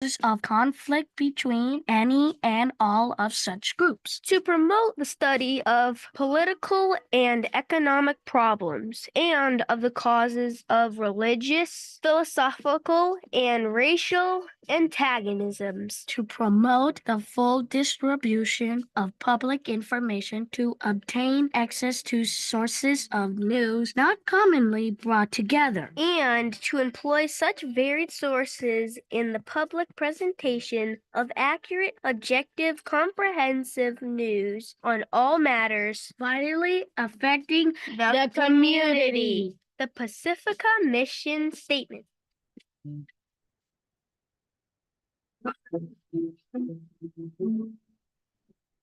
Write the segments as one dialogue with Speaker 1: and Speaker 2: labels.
Speaker 1: causes of conflict between any and all of such groups.
Speaker 2: To promote the study of political and economic problems and of the causes of religious, philosophical, and racial antagonisms.
Speaker 1: To promote the full distribution of public information, to obtain access to sources of news not commonly brought together,
Speaker 2: And to employ such varied sources in the public presentation of accurate, objective, comprehensive news on all matters
Speaker 1: vitally affecting
Speaker 2: the community. The Pacifica Mission Statement.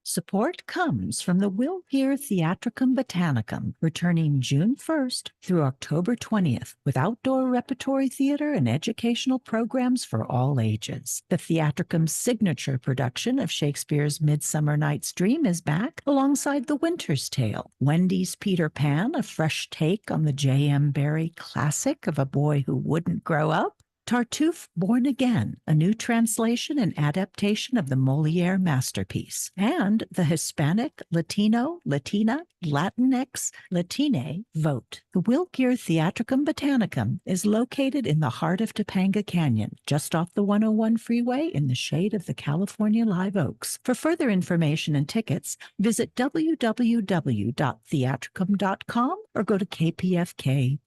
Speaker 3: Support comes from the Wilkes Theatricum Botanicum, returning June 1st through October 20th, with outdoor repertory theater and educational programs for all ages. The Theatricum's signature production of Shakespeare's Midsummer Night's Dream is back, alongside The Winter's Tale, Wendy's Peter Pan, a fresh take on the J.M. Barrie classic of a boy who wouldn't grow up, Tartuffe Born Again, a new translation and adaptation of the Molière masterpiece, and the Hispanic, Latino, Latina, Latinx, Latine vote. The Wilkes Theatricum Botanicum is located in the heart of Topanga Canyon, just off the 101 freeway in the shade of the California live oaks. For further information and tickets, visit www.theatricum.com or go to kpfk.org.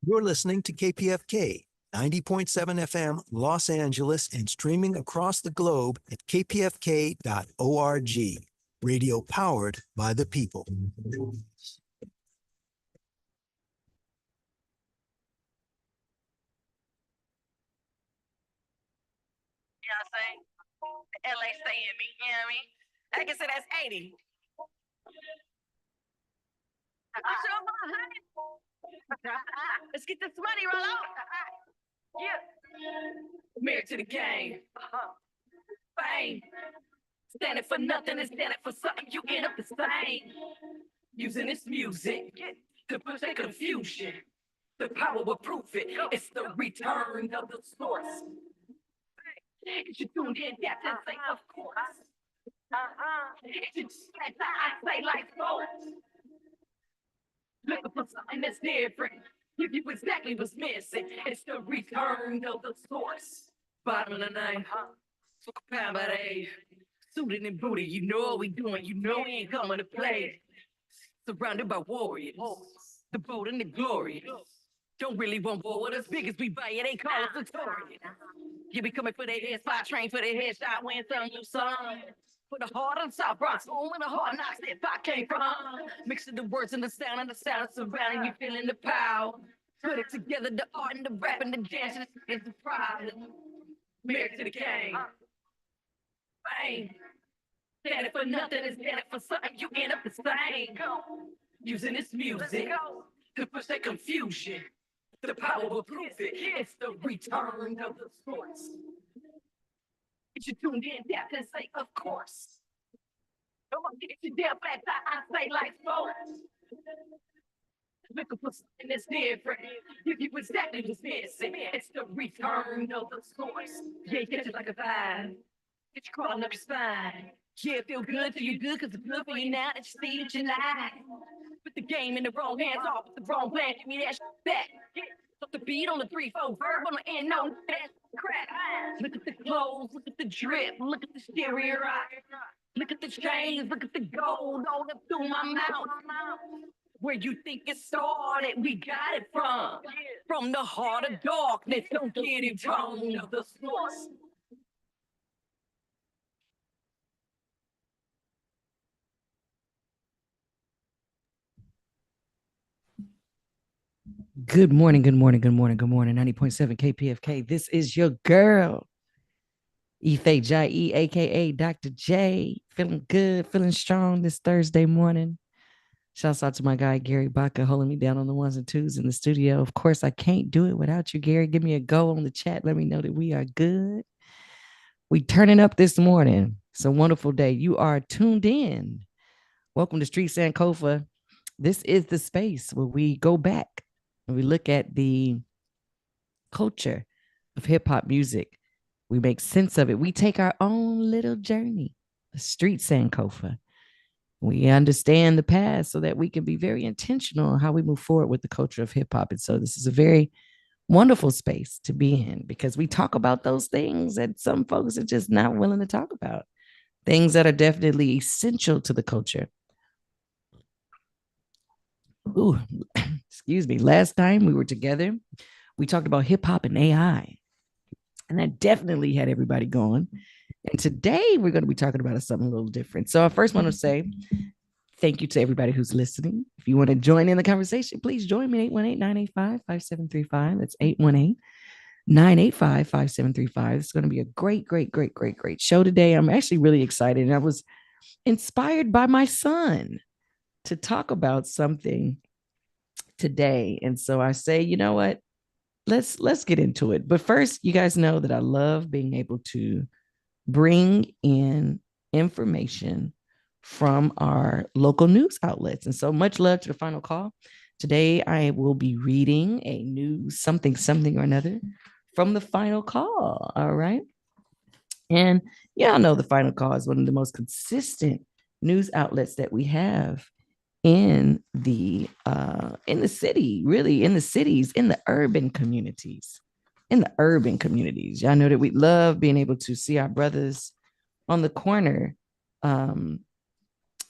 Speaker 4: You're listening to KPFK 90.7 FM Los Angeles and streaming across the globe at kpfk.org. Radio powered by the people.
Speaker 5: LA stay in me, you know what I mean? I can say that's 80. Let's get this money, roll out. Yeah. Married to the game. Fame. Standing for nothing and standing for something, you end up the same. Using this music to push that confusion. The power will prove it. It's the return of the source. You tuned in, that's the thing, of course. It's like I say, like sports. Looking for something that's different. Give you exactly what's missing. It's the return of the source. Bottom of the night, so pound by day. Suited and booty, you know what we doing. You know we ain't coming to play. Surrounded by warriors, the bold and the glorious. Don't really want war with us, big as we buy it, they call us victorious. You be coming for their head spot, train for their headshot, win some new song. Put a heart on South Bronx, home and a hard knocks that I came from. Mixing the words and the sound surrounding you, feeling the power. Put it together, the art and the rap and the dancing is the problem. Married to the game. Fame. Standing for nothing and standing for something, you end up the same. Using this music to push that confusion. The power will prove it. It's the return of the source. Get you tuned in, that can say, of course. Come on, get your damn back, I say like sports. Looking for something that's different. Give you exactly what's missing. It's the return of the source. Yeah, catch it like a vibe. Get you crawling up your spine. Yeah, feel good, feel you good, cause it's good for you now that you see what you like. Put the game in the wrong hands off with the wrong plan. Give me that back. Put the beat on the 3-4 verb on the end. No, that's crap. Look at the clothes, look at the drip, look at the stereo rock. Look at the chains, look at the gold all up through my mouth. Where you think it started, we got it from the heart of darkness. Don't get it wrong of the source.
Speaker 6: Good morning, good morning, good morning, good morning. 90.7 KPFK. This is your girl, Ife Jai, aka Dr. J. Feeling good, feeling strong this Thursday morning. Shouts out to my guy, Gary Baca, holding me down on the ones and twos in the studio. Of course, I can't do it without you, Gary. Give me a go on the chat. Let me know that we are good. We turning up this morning. It's a wonderful day. You are tuned in. Welcome to STReeT SANKoFA. This is the space where we go back and we look at the culture of hip hop music. We make sense of it. We take our own little journey, the STReeT SANKoFA. We understand the past so that we can be very intentional on how we move forward with the culture of hip hop. And so this is a very wonderful space to be in because we talk about those things that some folks are just not willing to talk about, things that are definitely essential to the culture. Ooh, excuse me. Last time we were together, we talked about hip hop and AI, and that definitely had everybody going. And today we're going to be talking about something a little different. So I first want to say thank you to everybody who's listening. If you want to join in the conversation, please join me at 818-985-5735. That's 818-985-5735. It's going to be a great show today. I'm actually really excited. And I was inspired by my son to talk about something today. And so I say, you know what? Let's get into it. But first, you guys know that I love being able to bring in information from our local news outlets. And so much love to the final call. Today, I will be reading a news something or another from the final call. All right. And y'all know the final call is one of the most consistent news outlets that we have in the city, really in the cities, in the urban communities. Y'all know that we love being able to see our brothers on the corner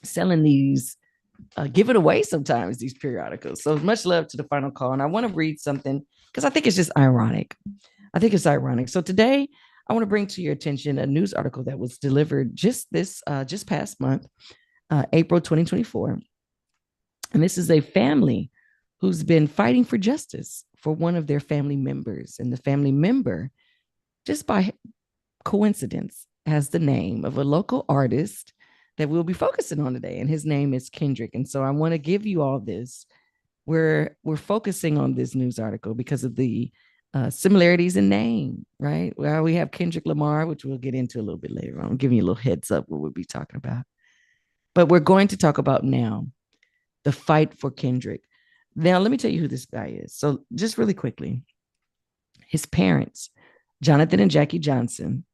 Speaker 6: selling these, give it away sometimes, these periodicals. So much love to the final call. And I want to read something because I think it's just ironic. So today I want to bring to your attention a news article that was delivered just past month, April 2024. And this is a family who's been fighting for justice for one of their family members. And the family member, just by coincidence, has the name of a local artist that we'll be focusing on today. And his name is Kendrick. And so I want to give you all this. We're focusing on this news article because of the similarities in name, right? Well, we have Kendrick Lamar, which we'll get into a little bit later on. I'm giving you a little heads up what we'll be talking about. But we're going to talk about now the fight for Kendrick. Now, let me tell you who this guy is. So just really quickly, his parents, Jonathan and Jackie Johnson,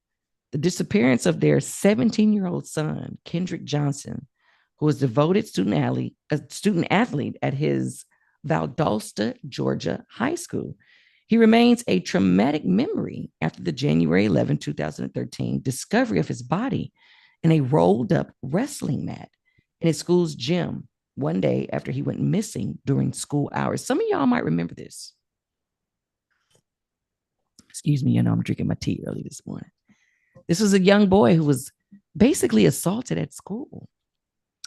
Speaker 6: the disappearance of their 17-year-old son, Kendrick Johnson, who was a devoted student athlete at his Valdosta, Georgia high school. He remains a traumatic memory after the January 11, 2013 discovery of his body in a rolled up wrestling mat in his school's gym one day after he went missing during school hours. Some of y'all might remember this. Excuse me, I'm drinking my tea early this morning. This was a young boy who was basically assaulted at school.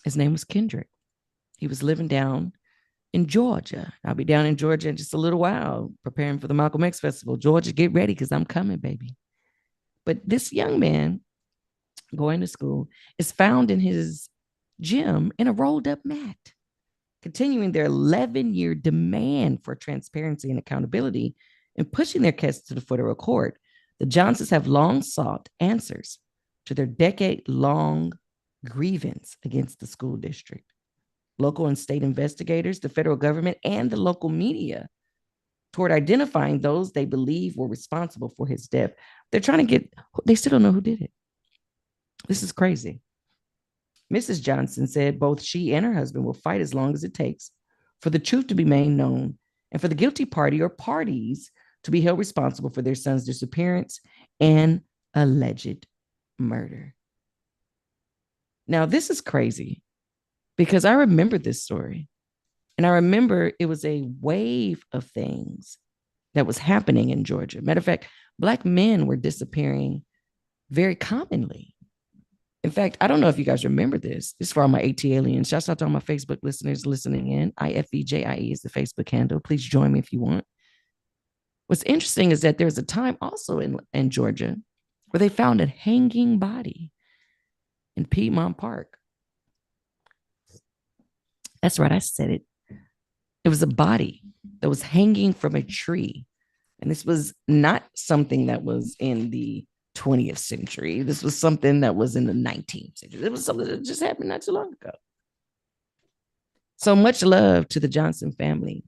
Speaker 6: His name was Kendrick. He was living down in Georgia. I'll be down in Georgia in just a little while, preparing for the Malcolm X Festival. Georgia, get ready because I'm coming, baby. But this young man going to school is found in his gym in a rolled up mat. Continuing their 11-year demand for transparency and accountability and pushing their case to the federal court, the Johnsons have long sought answers to their decade-long grievance against the school district. Local and state investigators, the federal government, and the local media toward identifying those they believe were responsible for his death. They still don't know who did it. This is crazy. Mrs. Johnson said both she and her husband will fight as long as it takes for the truth to be made known and for the guilty party or parties to be held responsible for their son's disappearance and alleged murder. Now, this is crazy because I remember this story, and I remember it was a wave of things that was happening in Georgia. Matter of fact, Black men were disappearing very commonly. In fact, I don't know if you guys remember this. This is for all my AT aliens. Shouts out to all my Facebook listeners listening in. IFEJIE is the Facebook handle. Please join me if you want. What's interesting is that there's a time also in Georgia where they found a hanging body in Piedmont Park. That's right, I said it. It was a body that was hanging from a tree. And this was not something that was in the 20th century. This was something that was in the 19th century. It was something that just happened not too long ago. So much love to the Johnson family.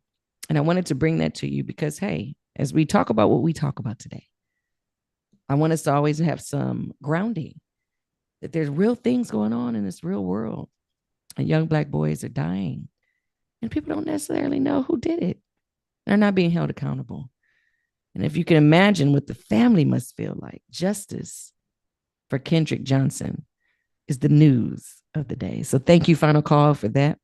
Speaker 6: And I wanted to bring that to you because, hey, as we talk about what we talk about today, I want us to always have some grounding that there's real things going on in this real world. And young Black boys are dying. And people don't necessarily know who did it. They're not being held accountable. And if you can imagine what the family must feel like, justice for Kendrick Johnson is the news of the day. So thank you, Final Call, for that.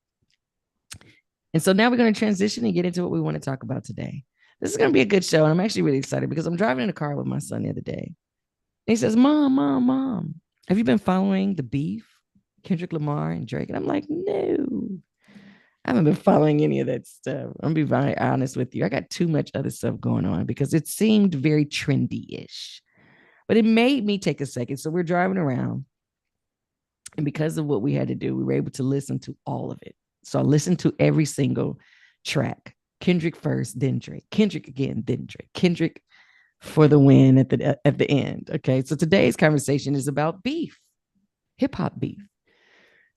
Speaker 6: And so now we're going to transition and get into what we want to talk about today. This is going to be a good show. And I'm actually really excited because I'm driving in a car with my son the other day. And he says, Mom, have you been following the beef, Kendrick Lamar and Drake? And I'm like, no, I haven't been following any of that stuff. I'm going to be very honest with you. I got too much other stuff going on because it seemed very trendy-ish. But it made me take a second. So we're driving around. And because of what we had to do, we were able to listen to all of it. So I listened to every single track. Kendrick first, then Drake. Kendrick again, then Drake. Kendrick for the win at the end. Okay, so today's conversation is about beef, hip hop beef.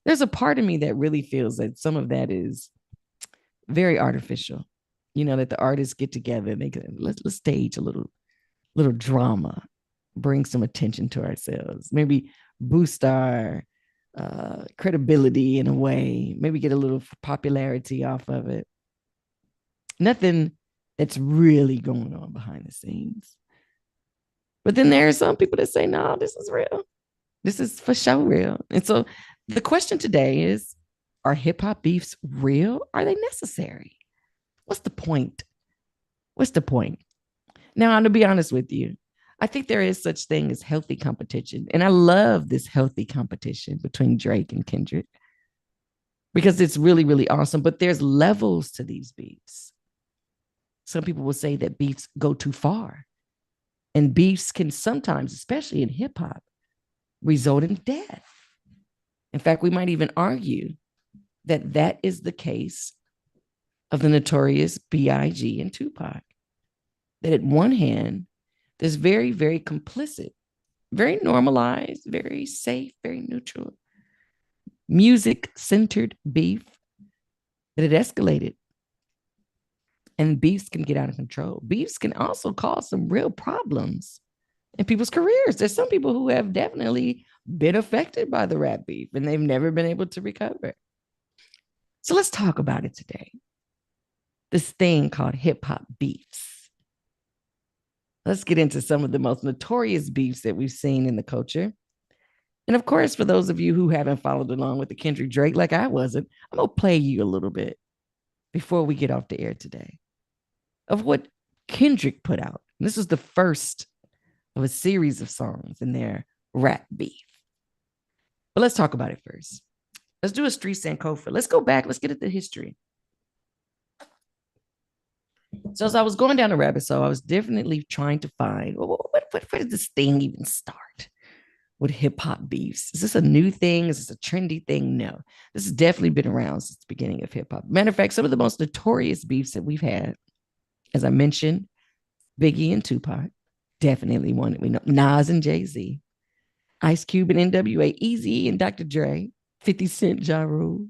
Speaker 6: There's a part of me that really feels that some of that is very artificial. You know, that the artists get together and they can let's stage a little drama, bring some attention to ourselves, maybe boost our credibility in a way, maybe get a little popularity off of it. Nothing that's really going on behind the scenes. But then there are some people that say, no, this is real. This is for sure real. And so the question today is, are hip hop beefs real? Are they necessary? What's the point? What's the point? Now, to be honest with you, I think there is such thing as healthy competition. And I love this healthy competition between Drake and Kendrick because it's really, really awesome. But there's levels to these beefs. Some people will say that beefs go too far. And beefs can sometimes, especially in hip hop, result in death. In fact, we might even argue that that is the case of the notorious B.I.G. and Tupac. That at one hand, there's very, very complicit, very normalized, very safe, very neutral, music-centered beef that it escalated. And beefs can get out of control. Beefs can also cause some real problems in people's careers. There's some people who have definitely been affected by the rap beef and they've never been able to recover. So let's talk about it today. This thing called hip-hop beefs. Let's get into some of the most notorious beefs that we've seen in the culture. And of course, for those of you who haven't followed along with the Kendrick Drake like I wasn't, I'm going to play you a little bit before we get off the air today of what Kendrick put out. This is the first of a series of songs in their rap beef. But let's talk about it first. Let's do a STReeT SANKoFA. Let's go back. Let's get into history. So as I was going down the rabbit hole, I was definitely trying to find, where did this thing even start with hip hop beefs? Is this a new thing? Is this a trendy thing? No, this has definitely been around since the beginning of hip hop. Matter of fact, some of the most notorious beefs that we've had, as I mentioned, Biggie and Tupac, definitely one that we know. Nas and Jay-Z, Ice Cube and NWA, Eazy and Dr. Dre, 50 Cent, Ja Rule,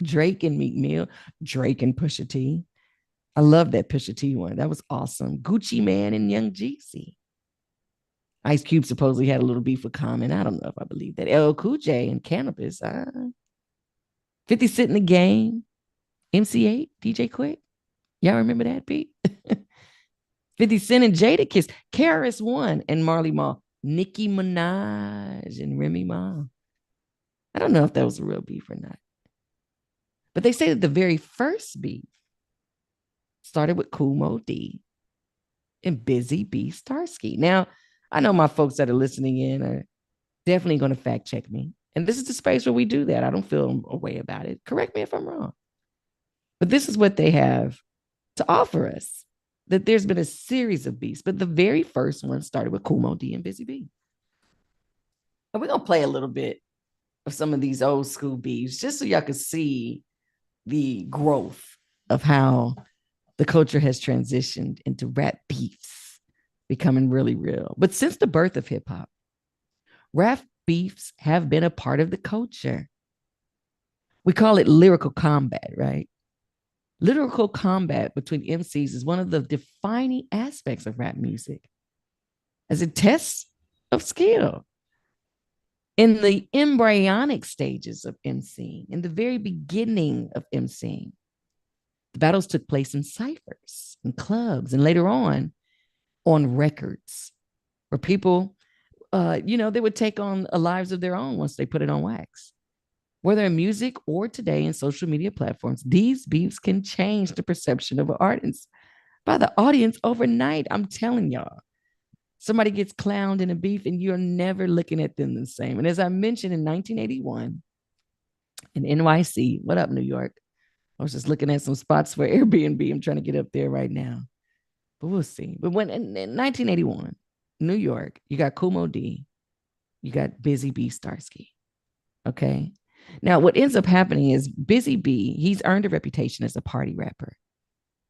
Speaker 6: Drake and Meek Mill, Drake and Pusha T. I love that Pusha T one. That was awesome. Gucci Mane and Young Jeezy. Ice Cube supposedly had a little beef with Common. I don't know if I believe that. LL Cool J and Cannabis. 50 Cent in the Game. MC8, DJ Quick. Y'all remember that beat? 50 Cent and Jadakiss. KRS-One and Marley Marl. Nicki Minaj and Remy Ma. I don't know if that was a real beef or not. But they say that the very first beef started with Kool Moe Dee and Busy B. Starsky. Now, I know my folks that are listening in are definitely going to fact check me. And this is the space where we do that. I don't feel a way about it. Correct me if I'm wrong. But this is what they have to offer us. That there's been a series of beefs, but the very first one started with Kool Moe Dee and Busy B. And we're going to play a little bit of some of these old school beefs just so y'all can see the growth of how the culture has transitioned into rap beefs becoming really real. But since the birth of hip hop, rap beefs have been a part of the culture. We call it lyrical combat, right? Lyrical combat between MCs is one of the defining aspects of rap music as a test of skill. In the embryonic stages of MCing, in the very beginning of MCing, the battles took place in ciphers, in clubs, and later on records, where people, they would take on lives of their own once they put it on wax. Whether in music or today in social media platforms, these beefs can change the perception of an artist by the audience overnight. I'm telling y'all. Somebody gets clowned in a beef and you're never looking at them the same. And as I mentioned in 1981 in NYC, what up, New York? I was just looking at some spots for Airbnb. I'm trying to get up there right now, but we'll see. But when in 1981, New York, you got Kumo D, you got Busy B Starsky. Okay. Now, what ends up happening is Busy B, he's earned a reputation as a party rapper,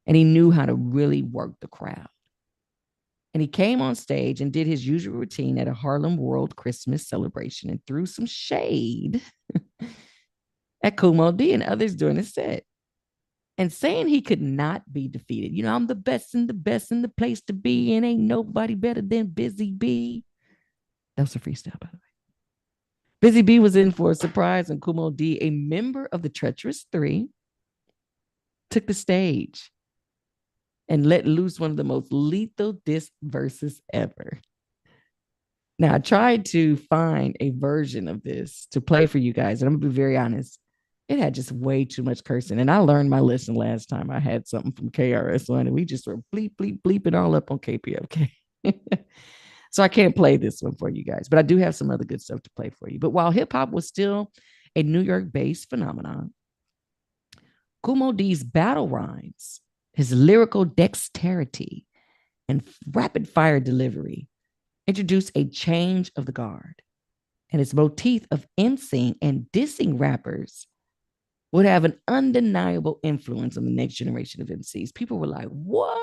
Speaker 6: and he knew how to really work the crowd. And he came on stage and did his usual routine at a Harlem World Christmas celebration and threw some shade at Kumo D and others during the set. And saying he could not be defeated. You know, I'm the best in the place to be, and ain't nobody better than Busy B. That was a freestyle, by the way. Busy B was in for a surprise, and Kumo D, a member of the Treacherous Three, took the stage and let loose one of the most lethal diss verses ever. Now, I tried to find a version of this to play for you guys, and I'm going to be very honest. It had just way too much cursing, and I learned my lesson last time. I had something from KRS-One, and we just were bleep, bleep, bleeping all up on KPFK. So I can't play this one for you guys, but I do have some other good stuff to play for you. But while hip-hop was still a New York-based phenomenon, Kumo D's battle rhymes, his lyrical dexterity, and rapid-fire delivery introduced a change of the guard. And his motif of emceeing and dissing rappers would have an undeniable influence on the next generation of MCs. People were like, what?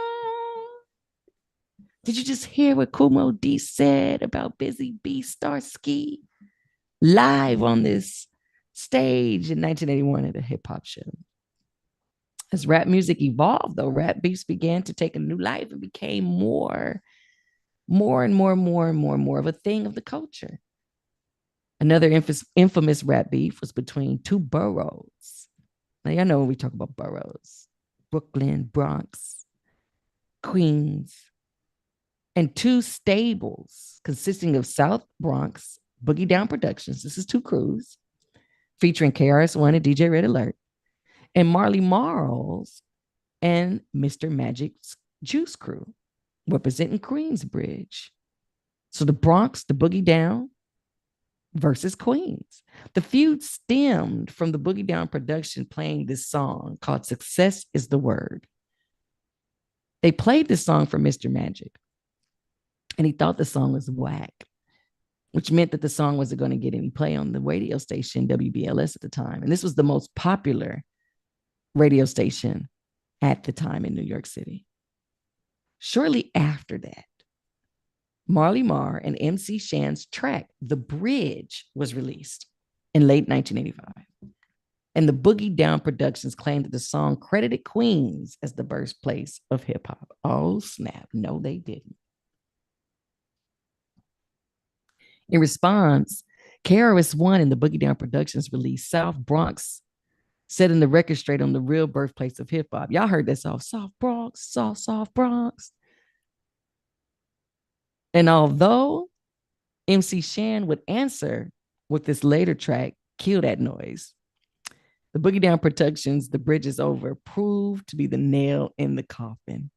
Speaker 6: Did you just hear what Kumo D said about Busy B Starsky live on this stage in 1981 at a hip hop show? As rap music evolved, though, rap beefs began to take a new life and became more of a thing of the culture. Another infamous rap beef was between two boroughs. Now, y'all know when we talk about boroughs, Brooklyn, Bronx, Queens, and two stables consisting of South Bronx Boogie Down Productions. This is two crews featuring KRS-One and DJ Red Alert, and Marley Marl's and Mr. Magic's Juice Crew, representing Queensbridge. So the Bronx, the Boogie Down versus Queens. The feud stemmed from the Boogie Down production playing this song called Success is the Word. They played this song for Mr. Magic, and he thought the song was whack, which meant that the song wasn't going to get any play on the radio station WBLS at the time. And this was the most popular radio station at the time in New York City. Shortly after that, Marley Marl and MC Shan's track, The Bridge, was released in late 1985. And the Boogie Down Productions claimed that the song credited Queens as the birthplace of hip hop. Oh, snap. No, they didn't. In response, KRS-One and the Boogie Down Productions released South Bronx, setting the record straight on the real birthplace of hip hop. Y'all heard that song, Soft Bronx, Soft Bronx. And although MC Shan would answer with this later track, Kill That Noise, the Boogie Down Productions, The Bridge Is Over, proved to be the nail in the coffin.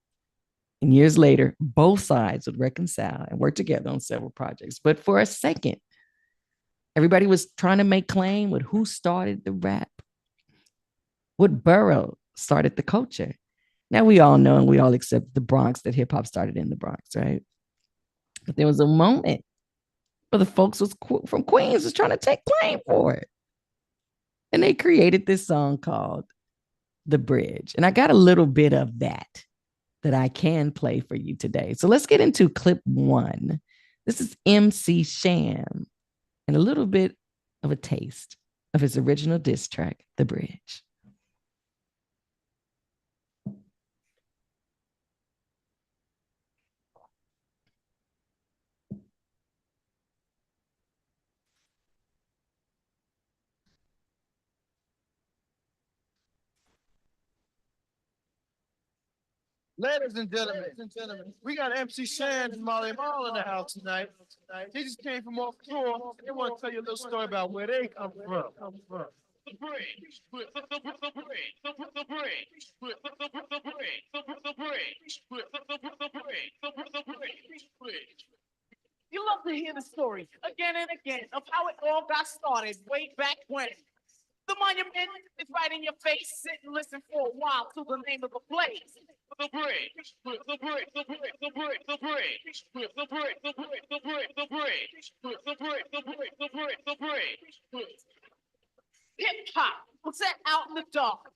Speaker 6: And years later, both sides would reconcile and work together on several projects. But for a second, everybody was trying to make claim with who started the rap, what borough started the culture. Now we all know and we all accept the Bronx, that hip hop started in the Bronx, right? But there was a moment where the folks from Queens was trying to take claim for it. And they created this song called The Bridge. And I got a little bit of that that I can play for you today. So let's get into clip one. This is MC Sham and a little bit of a taste of his original diss track, The Bridge.
Speaker 7: Ladies and gentlemen, we got MC Shan and Molly Mall in the house tonight. They just came from off tour. They want to tell you a little story about where they come from. The bridge, the bridge, the bridge, the bridge, the bridge, the bridge, the bridge. You love to hear the story again and again of how it all got started way back when. The monument is right in your face. Sit and listen for a while to the name of the place. The bridge, the bridge, the bridge, the bridge, the bridge, the bridge, the bridge, the bridge, the bridge, the bridge, the bridge, the bridge, the bridge, the bridge. Hip hop was set out in the dark.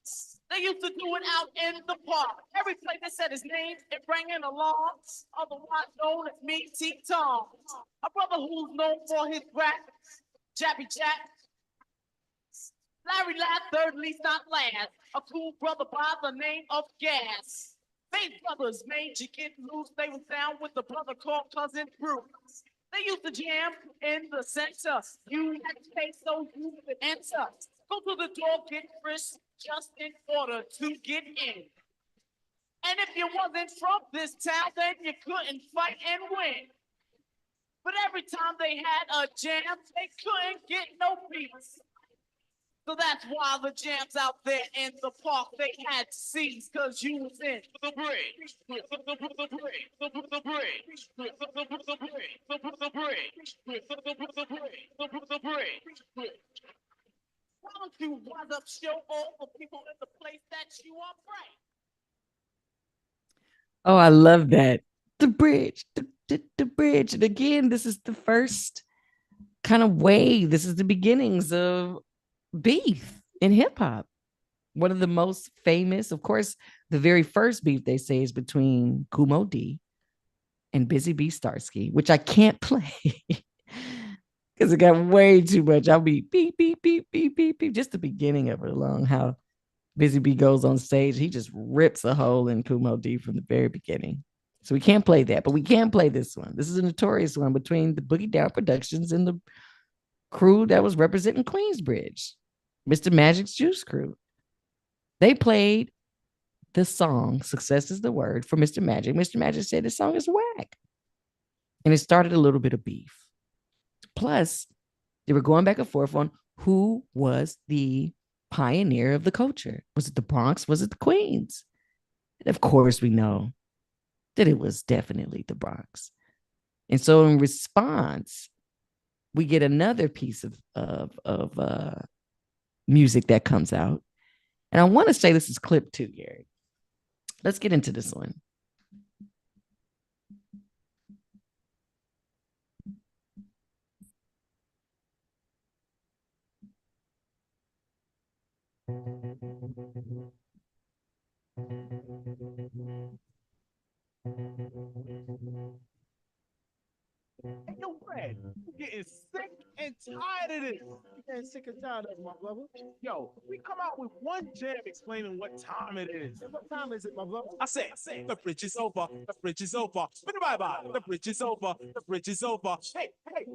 Speaker 7: They used to do it out in the park. Every place they said his name, it rang in alarms. Otherwise known as me, T-Tom. A brother who's known for his rap, Jappy Jack. Larry last, third, least not last. A cool brother by the name of Gas. They brothers made you get loose. They was down with the brother called Cousin Bruce. They used to jam in the center. You had to pay so you could enter. Go to the door, get frisk, just in order to get in. And if you wasn't from this town, then you couldn't fight and win. But every time they had a jam, they couldn't get no beats. So that's why the jams out there in the park, they had to seize, cause you was in the bridge, the bridge, the bridge, the bridge, the bridge, the bridge, the bridge, the bridge, the bridge. Why don't you rise up, show all the people in the place that you are bright?
Speaker 6: Oh, I love that. The bridge, the bridge. And again, this is the first kind of wave. This is the beginnings of beef in hip hop. One of the most famous, of course, the very first beef they say is between Kumo D and Busy Bee Starsky, which I can't play because it got way too much. I'll be beep, beep, beep, beep, beep, beep. Just the beginning of it along how Busy Bee goes on stage. He just rips a hole in Kumo D from the very beginning. So we can't play that, but we can play this one. This is a notorious one between the Boogie Down Productions and the crew that was representing Queensbridge, Mr. Magic's Juice Crew. They played the song Success is the Word for Mr. Magic. Mr. Magic said this song is whack. And it started a little bit of beef. Plus, they were going back and forth on who was the pioneer of the culture. Was it the Bronx? Was it the Queens? And of course, we know that it was definitely the Bronx. And so in response, we get another piece of music that comes out. And I want to say this is clip 2, Gary. Let's get into this one.
Speaker 7: Hey, yo, Brad, I'm getting sick and tired of this. I'm getting sick and tired of it, my brother. Yo, we come out with one jam explaining what time it is. And what time is it, my brother? I said, the bridge is over. The bridge is over. Bye-bye. The bridge is over. The bridge is over. Hey,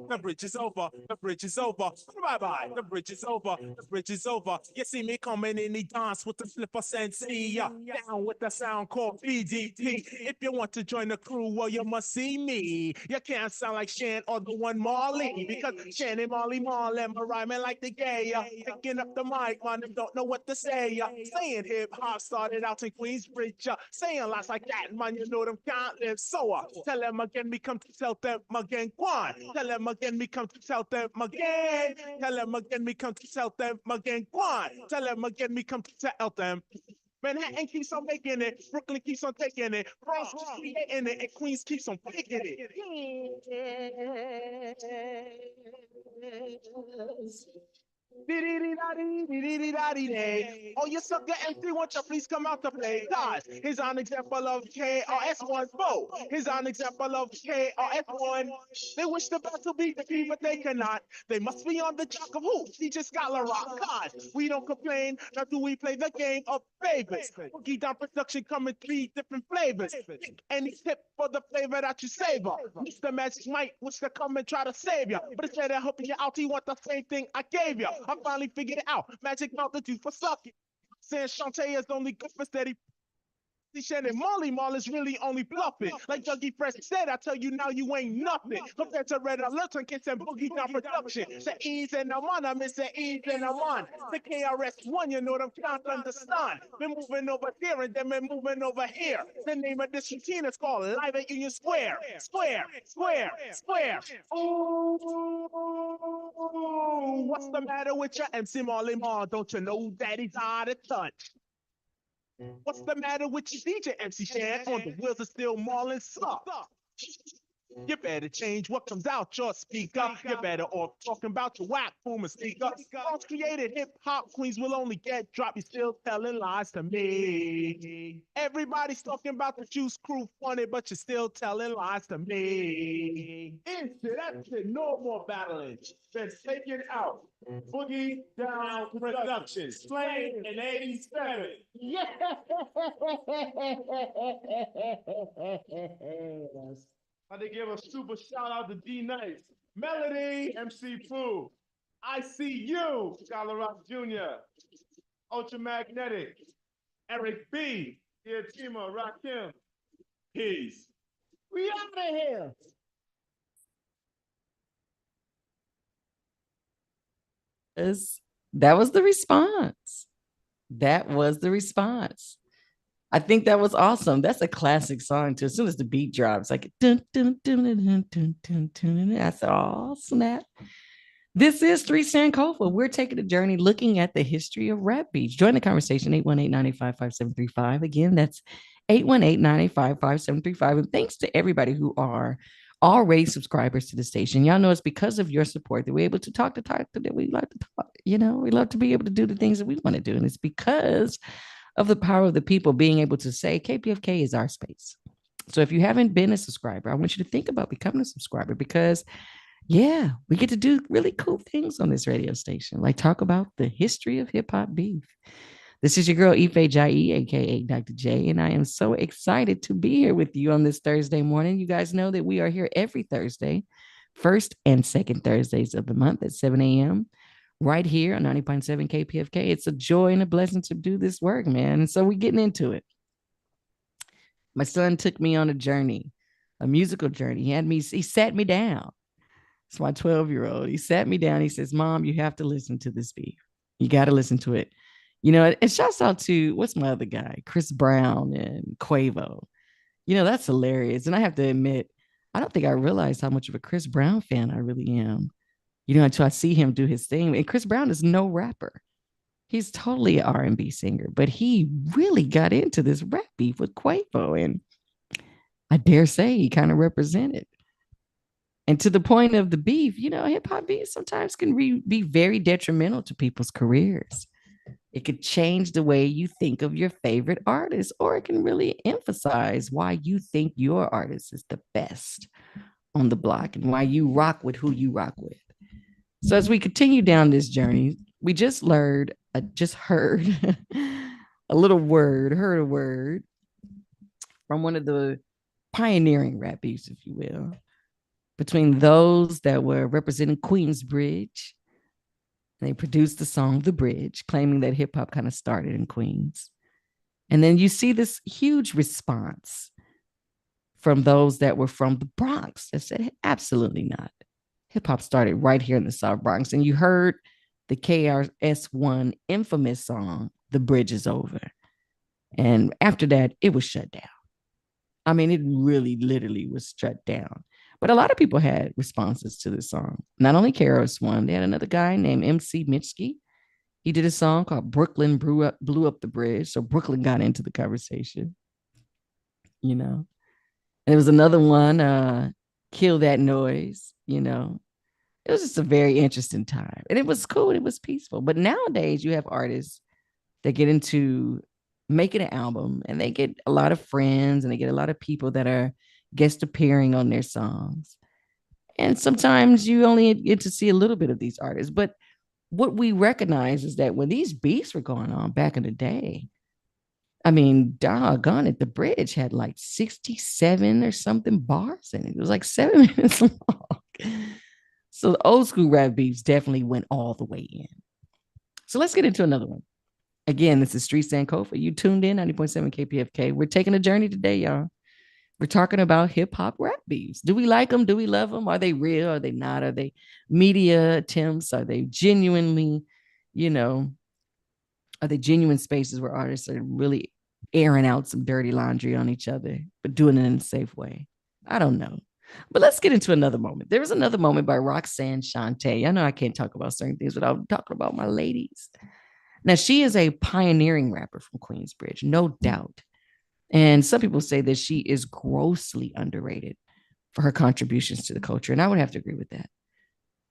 Speaker 7: the bridge is over. The bridge is over. Bye-bye. The bridge is over. The bridge is over. You see me coming in the dance with the flipper sensei. Down with the sound called PDT. If you want to join the crew, well, you must see me. You can't sound like Shan or the one Marley, because Shan and Marley Marlem are rhyming like the gay. Picking up the mic, man, don't know what to say. Saying hip hop started out in Queensbridge. Saying lots like that, man, you know them can't live. So tell them again, me come to tell them again. Quan. Tell them again, me come to tell them again. Tell them again, me come to tell them again. Quan. Tell them again, me come to tell them. Manhattan keeps on making it, Brooklyn keeps on taking it, Bronx keeps creating it, and Queens keeps on picking it. Oh, you sucker MC, won't you please come out to play? Guys, here's an example of KRS1 Bo. Here's an example of KRS1. They wish the best to beat the key, but they cannot. They must be on the jock of who? DJ Scholar Rock. Guys, we don't complain. Now do we play the game of favorites? Boogie Down Production come in 3 different flavors. Pick any tip for the flavor that you savor. Mr. Magic Mike wish to come and try to save you, but instead of helping you out, he want the same thing I gave you. I finally figured it out. Magic Mouth the tooth for sucking. Saying Shantae is only good for steady. Shannon Molly Mall is really only bluffing. Like Dougie Fresh said, I tell you now you ain't nothing. Compared to Red Alert and Kids and Boogie Down Production. Say ease and I'm on, I miss the ease and I'm on. The KRS1, you know what I'm trying to understand. Been moving over there and then been moving over here. The name of this routine is called Live at Union Square. Square, square, square. Ooh, what's the matter with your MC Molly Mall? Don't you know that he's out of touch? What's the matter with your DJ MC Shan? On the wheels of steel mauling suck. You better change what comes out your speaker. You better off talking about your whack boomer speaker. Once created hip hop queens will only get dropped. You still telling lies to me. Everybody's talking about the Juice Crew funny, but you're still telling lies to me. That's it. No more battling. Been taken out. Boogie Down Productions. Slain in 87. Yes. I to give a super shout out to D Nice, Melody, MC Pooh, I See You, Scholar Rock Jr., Ultramagnetic, Eric B, Dear Tima, Rakim. Peace. We out of here.
Speaker 6: That was the response. That was the response. I think that was awesome. That's a classic song too. As soon as the beat drops, like dun, dun, dun, dun, dun, dun, dun, dun, I said, "Oh snap!" This is STReeT SANKoFA. We're taking a journey looking at the history of rap beats. Join the conversation 818-985-5735. Again, that's 818-985-5735. And thanks to everybody who are already subscribers to the station. Y'all know it's because of your support that we're able to talk that we like to talk. You know, we love to be able to do the things that we want to do. And it's because of the power of the people being able to say KPFK is our space. So if you haven't been a subscriber, I want you to think about becoming a subscriber because, yeah, we get to do really cool things on this radio station, like talk about the history of hip hop beef. This is your girl, Ife Jai, aka Dr. J, and I am so excited to be here with you on this Thursday morning. You guys know that we are here every Thursday, first and second Thursdays of the month at 7 a.m. right here on 90.7 KPFK. It's a joy and a blessing to do this work, man. And so we're getting into it. My son took me on a journey, a musical journey. He sat me down. It's my 12-year-old. He sat me down. He says, "Mom, you have to listen to this beef. You got to listen to it." You know, and shouts out to, what's my other guy? Chris Brown and Quavo. You know, that's hilarious. And I have to admit, I don't think I realized how much of a Chris Brown fan I really am. You know, until I see him do his thing. And Chris Brown is no rapper. He's totally an R&B singer, but he really got into this rap beef with Quavo. And I dare say he kind of represented. And to the point of the beef, you know, hip hop beef sometimes can be very detrimental to people's careers. It could change the way you think of your favorite artist, or it can really emphasize why you think your artist is the best on the block and why you rock with who you rock with. So as we continue down this journey, we just heard a word from one of the pioneering rap beefs, if you will, between those that were representing Queensbridge. They produced the song The Bridge, claiming that hip hop kind of started in Queens. And then you see this huge response from those that were from the Bronx that said, absolutely not. Hip hop started right here in the South Bronx. And you heard the KRS1 infamous song, The Bridge Is Over. And after that, it was shut down. I mean, it really literally was shut down. But a lot of people had responses to this song. Not only KRS1, they had another guy named MC Mitski. He did a song called Brooklyn Blew Up the Bridge. So Brooklyn got into the conversation, you know. And there was another one, Kill That Noise, you know. It was just a very interesting time. And it was cool. It was peaceful. But nowadays you have artists that get into making an album and they get a lot of friends and they get a lot of people that are guest appearing on their songs. And sometimes you only get to see a little bit of these artists. But what we recognize is that when these beefs were going on back in the day, I mean, doggone it, the bridge had like 67 or something bars in it. It was like 7 minutes long. So the old school rap beefs definitely went all the way in. So let's get into another one. Again, this is STReeT SANKoFA. You tuned in 90.7 KPFK. We're taking a journey today, y'all. We're talking about hip hop rap beefs. Do we like them? Do we love them? Are they real? Are they not? Are they media attempts? Are they genuinely, you know, are they genuine spaces where artists are really airing out some dirty laundry on each other, but doing it in a safe way? I don't know. But let's get into another moment. There was another moment by Roxanne Shante. I know I can't talk about certain things without talking about my ladies. Now, she is a pioneering rapper from Queensbridge, no doubt. And some people say that she is grossly underrated for her contributions to the culture. And I would have to agree with that.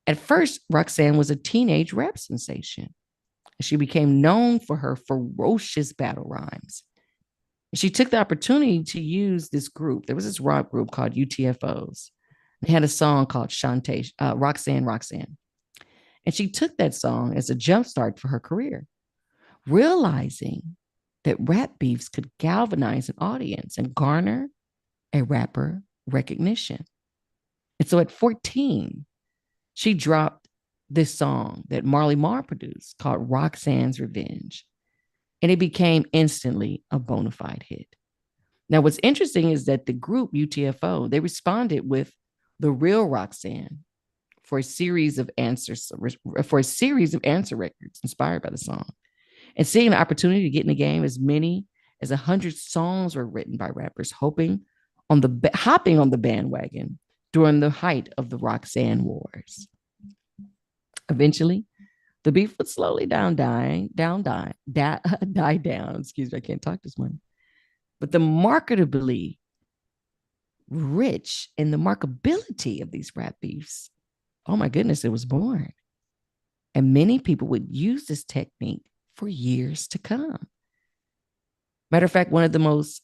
Speaker 6: At first, Roxanne was a teenage rap sensation. She became known for her ferocious battle rhymes. She took the opportunity to use this group. There was this rock group called UTFOs. They had a song called Shantae, Roxanne, Roxanne. And she took that song as a jumpstart for her career, realizing that rap beefs could galvanize an audience and garner a rapper recognition. And so at 14, she dropped this song that Marley Marl produced called Roxanne's Revenge. And it became instantly a bona fide hit. Now, what's interesting is that the group UTFO, they responded with The Real Roxanne for a series of answer records inspired by the song. And seeing the opportunity to get in the game, as many as 100 songs were written by rappers hopping on the bandwagon during the height of the Roxanne Wars. Eventually, the beef would slowly die down. Excuse me, I can't talk this morning. But the marketably rich and the markability of these rap beefs, oh my goodness, it was born. And many people would use this technique for years to come. Matter of fact, one of the most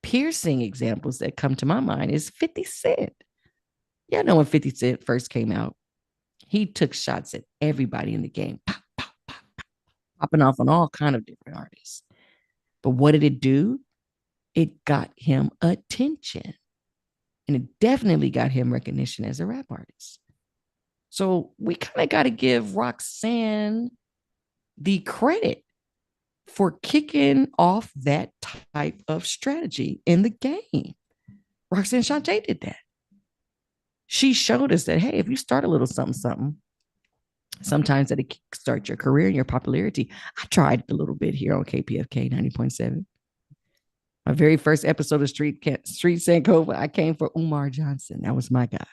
Speaker 6: piercing examples that come to my mind is 50 Cent. Yeah, I know when 50 Cent first came out, he took shots at everybody in the game, popping off on all kind of different artists. But what did it do? It got him attention. And it definitely got him recognition as a rap artist. So we kind of got to give Roxanne the credit for kicking off that type of strategy in the game. Roxanne Shante did that. She showed us that, hey, if you start a little something, sometimes that it kickstart your career and your popularity. I tried a little bit here on KPFK 90.7. My very first episode of STReeT SANKoFA, I came for Umar Johnson. That was my guy.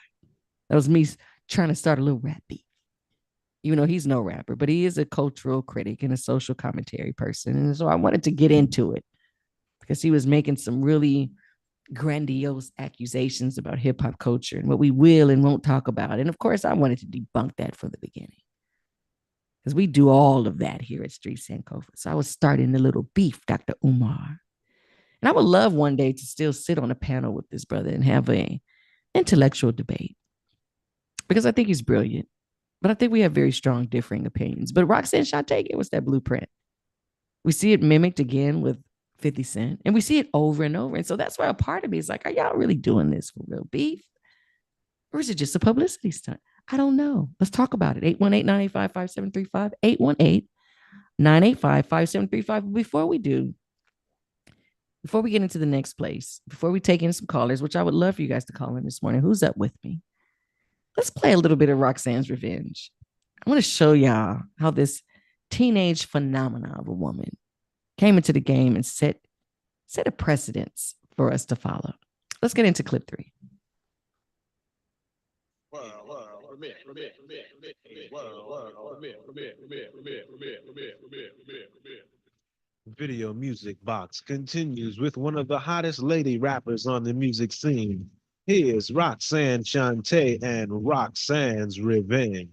Speaker 6: That was me trying to start a little rap beat. Even though he's no rapper, but he is a cultural critic and a social commentary person. And so I wanted to get into it because he was making some really grandiose accusations about hip hop culture and what we will and won't talk about. And of course, I wanted to debunk that from the beginning because we do all of that here at STReeT SANKoFA. So I was starting a little beef, Dr. Umar. And I would love one day to still sit on a panel with this brother and have an intellectual debate because I think he's brilliant. But I think we have very strong differing opinions. But Roxanne Shante gave us that blueprint. We see it mimicked again with 50 Cent. And we see it over and over. And so that's why a part of me is like, are y'all really doing this for real beef? Or is it just a publicity stunt? I don't know. Let's talk about it. 818-985-5735. 818-985-5735. Before we get into the next place, before we take in some callers, which I would love for you guys to call in this morning. Who's up with me? Let's play a little bit of Roxanne's Revenge. I want to show y'all how this teenage phenomenon of a woman came into the game and set a precedence for us to follow. Let's get into clip 3.
Speaker 7: Video Music Box continues with one of the hottest lady rappers on the music scene. Here's Roxanne Shante and Roxanne's Revenge.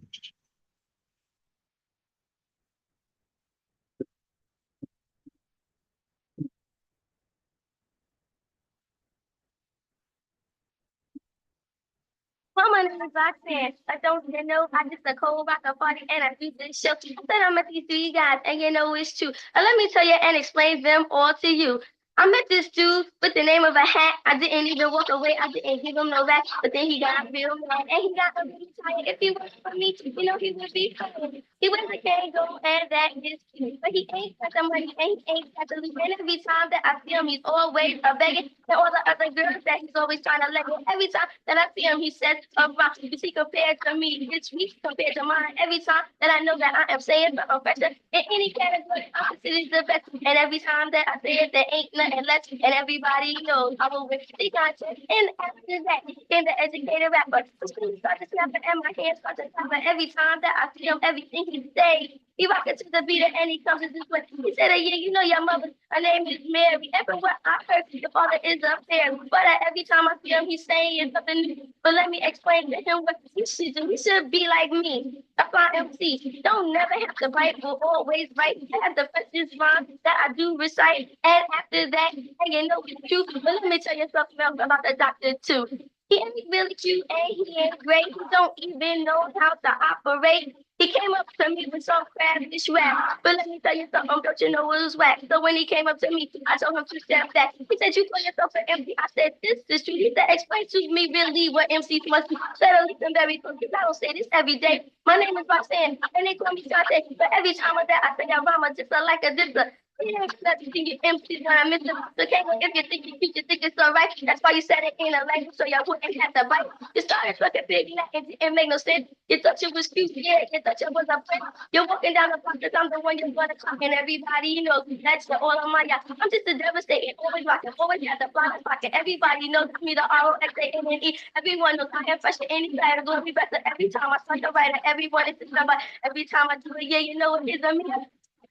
Speaker 8: My name is Roxanne. I don't you know I just a cold rock a party and I do this show. I said I met these three guys and you know it's true. Let me tell you and explain them all to you. I met this dude with the name of a hat. I didn't even walk away. I didn't give him no back. But then he got real mad and he got really tired. If he wasn't for me, you know he would be fine. He was a can't go and that is cute. But he ain't got the money and he ain't got the loot. And every time that I see him, he's always a begging. And all the other girls that he's always trying to let go. Every time that I see him, he says, rock. You see, compared to me, it's weak compared to mine. Every time that I know that I am saying something better in any category, opposite is the best. And every time that I say it, there ain't nothing less. And everybody knows I will win the contest. And after that, in the educated rapper, the school started snapping and my hands started clapping. Every time that I see him, everything he say, he rockin' to the beat and he comes to this way. He said, yeah, you know your mother, her name is Mary. Everywhere I heard, your father is a fairy. But every time I see him, he's saying something new. But let me explain to him what he should do. He should be like me. That's why MC. Don't never have to write or always write. I have the precious rhymes that I do recite. And after that, you know it's true. But let me tell you something else about the doctor too. He ain't really cute and he ain't great. He don't even know how to operate. He came up to me with some crabbish rap. But let me tell you something, don't you know it was whack? So when he came up to me, I told him to step back. He said, you call yourself an MC. I said, this is true. He said, explain to me really what MCs must be. I said, listen very close, because I don't say this every day. My name is Roxanne, and they call me Shante. But every time I that, I say, I rhyme just like a dipper. Yeah, that's the thing you empty when I miss it. Okay, well, if you think you cute, you think it's all right. That's why you said it in a language so y'all wouldn't have to bite. You started fucking big neck and it make no sense. You thought you was cute, yeah, you thought you was a friend. You're walking down the block because I'm the one you're gonna talk and everybody knows that's the all of my yacht. I'm just a devastating, always rocking, always at the blind pocket. Everybody knows me, the ROXANNE. Everyone knows I am fresh in any category better. Every time I start to write it, everyone is somebody. Every time I do it, yeah, you know it is a me.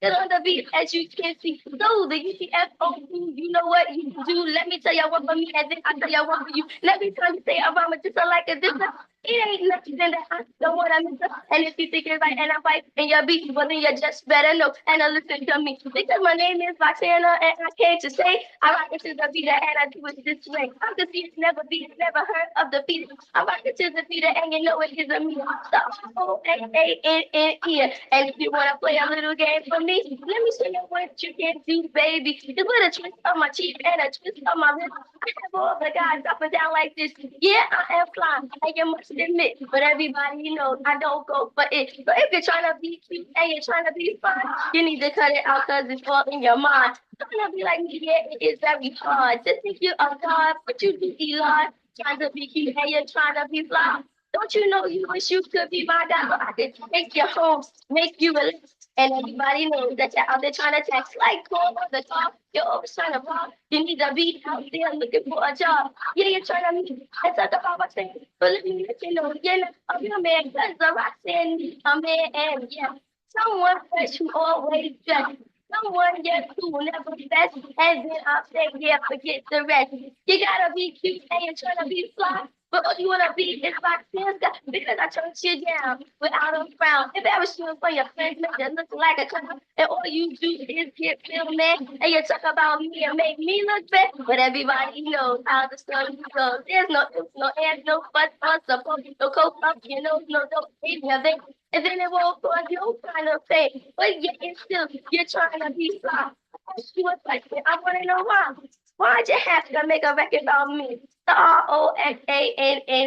Speaker 8: Get on the beat as you can see. So the UTFO, you know what you do. Let me tell y'all what for me, and then I tell y'all what for you. And every time you say I'm just like a different, it ain't nothing that I don't want to miss. And if you think it's right and I'm right and you're beat, well then you just better know and listen to me. Because my name is Roxana and I came to say I rock it to the beat and I do it this way. I'm the beat, never beat, never heard of the beat. I rock it to the beat and you know it is a me. So OAANNE. And if you want to play a little game for me, let me show you what you can do, baby. Just with a twist of my cheek and a twist of my lip. I have all the guys up and down like this. Yeah, I am flying, and you must admit. But everybody knows I don't go for it. So if you're trying to be cute and you're trying to be fun, you need to cut it out because it's all in your mind. Trying to be like me, yeah, it is very hard. To think you are God, but you do Elon. Trying to be cute and you're trying to be fly. Don't you know you wish you could be my guy? I could make your home, make you a list. And everybody knows that you're out there trying to text like call on the top. You're always trying to rob. You need to be out there looking for a job. Yeah, you're trying to meet. That's not about what thing. But let me let you know, you're not a real man. Because the Roxanne needs a man. And yeah, someone fresh who always dressed. Someone just who will never best. And then I'll say, yeah, forget the rest. You gotta be cute and you're trying to be fly. But all you wanna be is like this guy because I turned you down without a frown. Embarrass you in front of your friends, make you look like a clown. And all you do is get real mad and you talk about me and make me look bad. But everybody knows how the story goes. There's no ifs, no ands, no buts, or support, no coke up, you know, no don't hate nothing. And then it won't cause no kind of thing. But yet it's still you're trying to be fly. Ask you a question. I wanna know why. Why'd you have to make a record about me? ROXANNE.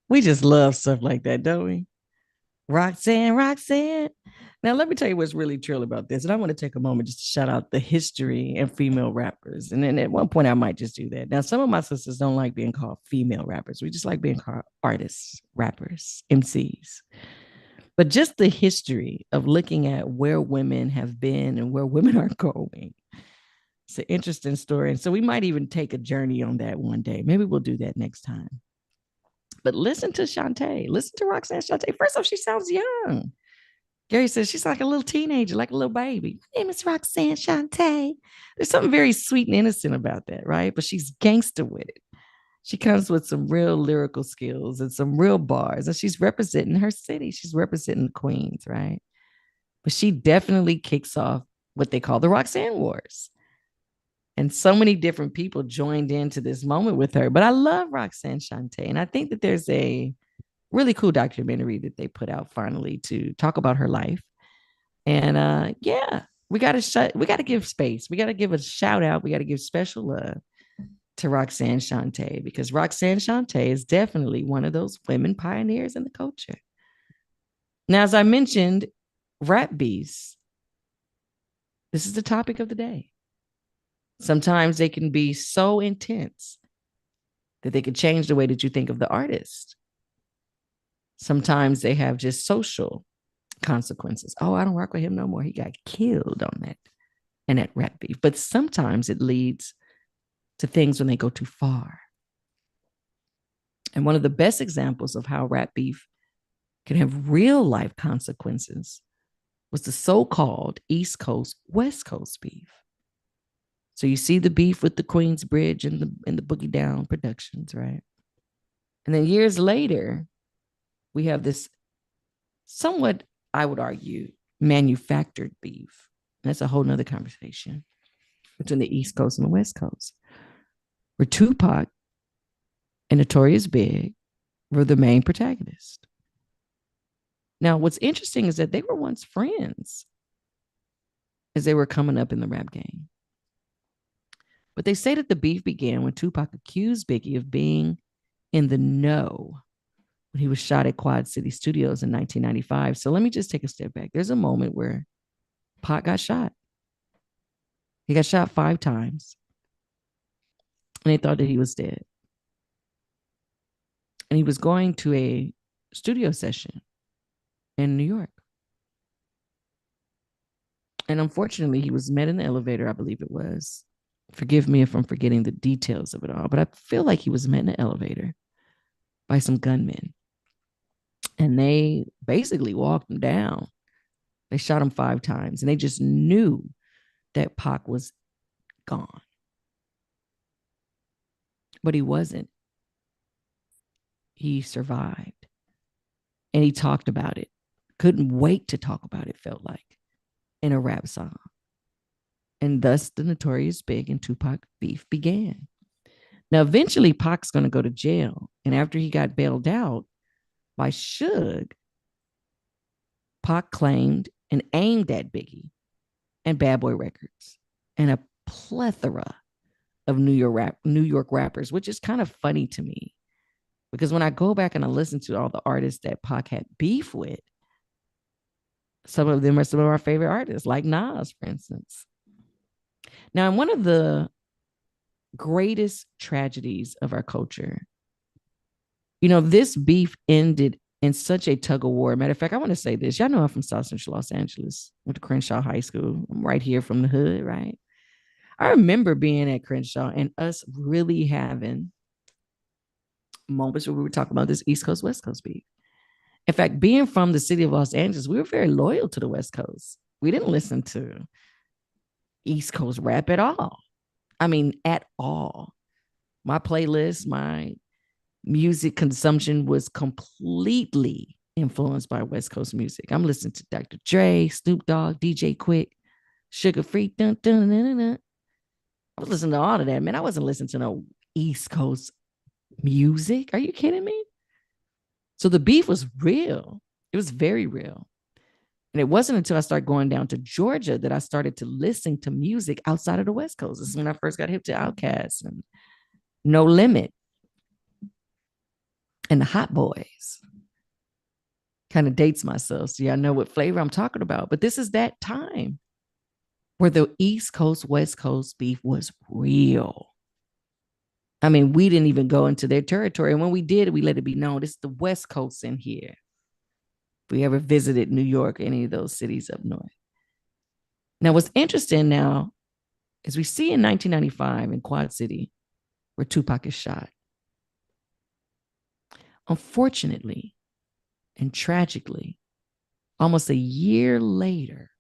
Speaker 6: We just love stuff like that, don't we? Roxanne, Roxanne. Now, let me tell you what's really true about this. And I want to take a moment just to shout out the history and female rappers. And then at one point, I might just do that. Now, some of my sisters don't like being called female rappers. We just like being called artists, rappers, MCs. But just the history of looking at where women have been and where women are going. It's an interesting story. And so we might even take a journey on that one day. Maybe we'll do that next time. But listen to Shantae. Listen to Roxanne Shantae. First off, she sounds young. Gary says she's like a little teenager, like a little baby. My name is Roxanne Shante. There's something very sweet and innocent about that, right? But she's gangster with it. She comes with some real lyrical skills and some real bars, and she's representing her city. She's representing the Queens, right? But she definitely kicks off what they call the Roxanne Wars. And so many different people joined into this moment with her. But I love Roxanne Shante. And I think that there's a really cool documentary that they put out finally to talk about her life. And yeah, we gotta give space. We gotta give a shout out. We gotta give special love to Roxanne Shante, because Roxanne Shante is definitely one of those women pioneers in the culture. Now, as I mentioned, rap beefs. This is the topic of the day. Sometimes they can be so intense that they could change the way that you think of the artist. Sometimes they have just social consequences. Oh, I don't rock with him no more. He got killed on that and that rap beef. But sometimes it leads to things when they go too far. And one of the best examples of how rap beef can have real life consequences was the so-called East Coast, West Coast beef. So you see the beef with the Queensbridge and the Boogie Down Productions, right? And then years later, we have this somewhat, I would argue, manufactured beef. And that's a whole nother conversation between the East Coast and the West Coast, where Tupac and Notorious Big were the main protagonists. Now, what's interesting is that they were once friends as they were coming up in the rap game. But they say that the beef began when Tupac accused Biggie of being in the know when he was shot at Quad City Studios in 1995. So let me just take a step back. There's a moment where Pac got shot. He got shot 5 times. And they thought that he was dead. And he was going to a studio session in New York. And unfortunately, he was met in the elevator, I believe it was. Forgive me if I'm forgetting the details of it all, but I feel like he was met in the elevator by some gunmen. And they basically walked him down. They shot him 5 times, and they just knew that Pac was gone. But he wasn't. He survived. And he talked about it. Couldn't wait to talk about it, felt like, in a rap song. And thus the Notorious Big and Tupac beef began. Now, eventually, Pac's going to go to jail. And after he got bailed out by Suge, Pac claimed and aimed at Biggie and Bad Boy Records and a plethora of New York rappers, which is kind of funny to me. Because when I go back and I listen to all the artists that Pac had beef with, some of them are some of our favorite artists, like Nas, for instance. Now, in one of the greatest tragedies of our culture, this beef ended in such a tug of war. Matter of fact, I want to say this. Y'all know I'm from South Central Los Angeles. Went to Crenshaw High School. I'm right here from the hood, right? I remember being at Crenshaw and us really having moments where we were talking about this East Coast, West Coast beef. In fact, being from the city of Los Angeles, we were very loyal to the West Coast. We didn't listen to East Coast rap at all. I mean, at all. My playlist, my music consumption was completely influenced by West Coast music. I'm listening to Dr. Dre, Snoop Dogg, DJ Quick, Sugar Free. Dun, dun, dun, dun, dun. I was listening to all of that, man. I wasn't listening to no East Coast music. Are you kidding me? So the beef was real. It was very real. And it wasn't until I started going down to Georgia that I started to listen to music outside of the West Coast. This is when I first got hip to Outkast and No Limit and the Hot Boys. Kind of dates myself, so y'all know what flavor I'm talking about. But this is that time where the East Coast, West Coast beef was real. I mean, we didn't even go into their territory. And when we did, we let it be known it's the West Coast in here. If we ever visited New York, any of those cities up north. Now, what's interesting now is we see in 1995 in Quad City where Tupac is shot. Unfortunately and tragically, Almost a year later,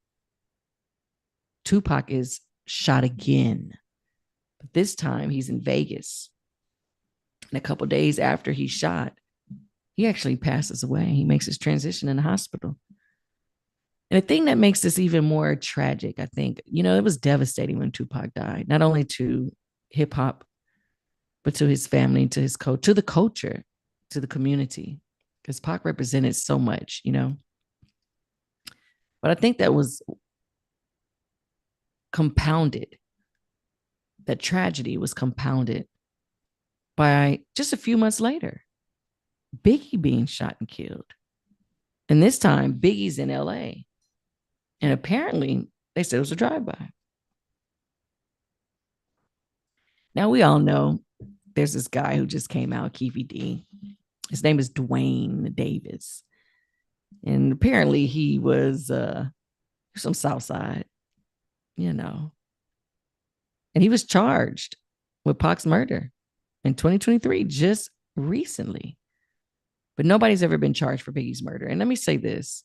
Speaker 6: Tupac is shot again. But this time he's in Vegas. And a couple days after he's shot, he actually passes away. He makes his transition in the hospital. And the thing that makes this even more tragic, I think, it was devastating when Tupac died, not only to hip hop, but to his family, to his to the culture, to the community, because Pac represented so much, But I think that was compounded. That tragedy was compounded by just a few months later, Biggie being shot and killed. And this time, Biggie's in LA. And apparently, they said it was a drive-by. Now, we all know there's this guy who just came out, Keefy D. His name is Dwayne Davis. And apparently, he was some South Side, And he was charged with Pac's murder in 2023, just recently. But nobody's ever been charged for Biggie's murder. And let me say this,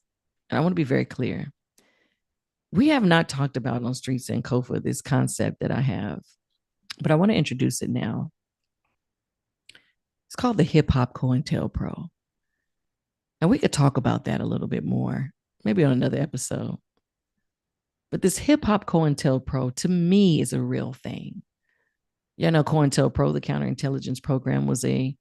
Speaker 6: and I want to be very clear. We have not talked about on STReeT SANKoFA this concept that I have, but I want to introduce it now. It's called the Hip Hop COINTELPRO. And we could talk about that a little bit more, maybe on another episode. But this Hip Hop COINTELPRO, to me, is a real thing. COINTELPRO, the counterintelligence program, was a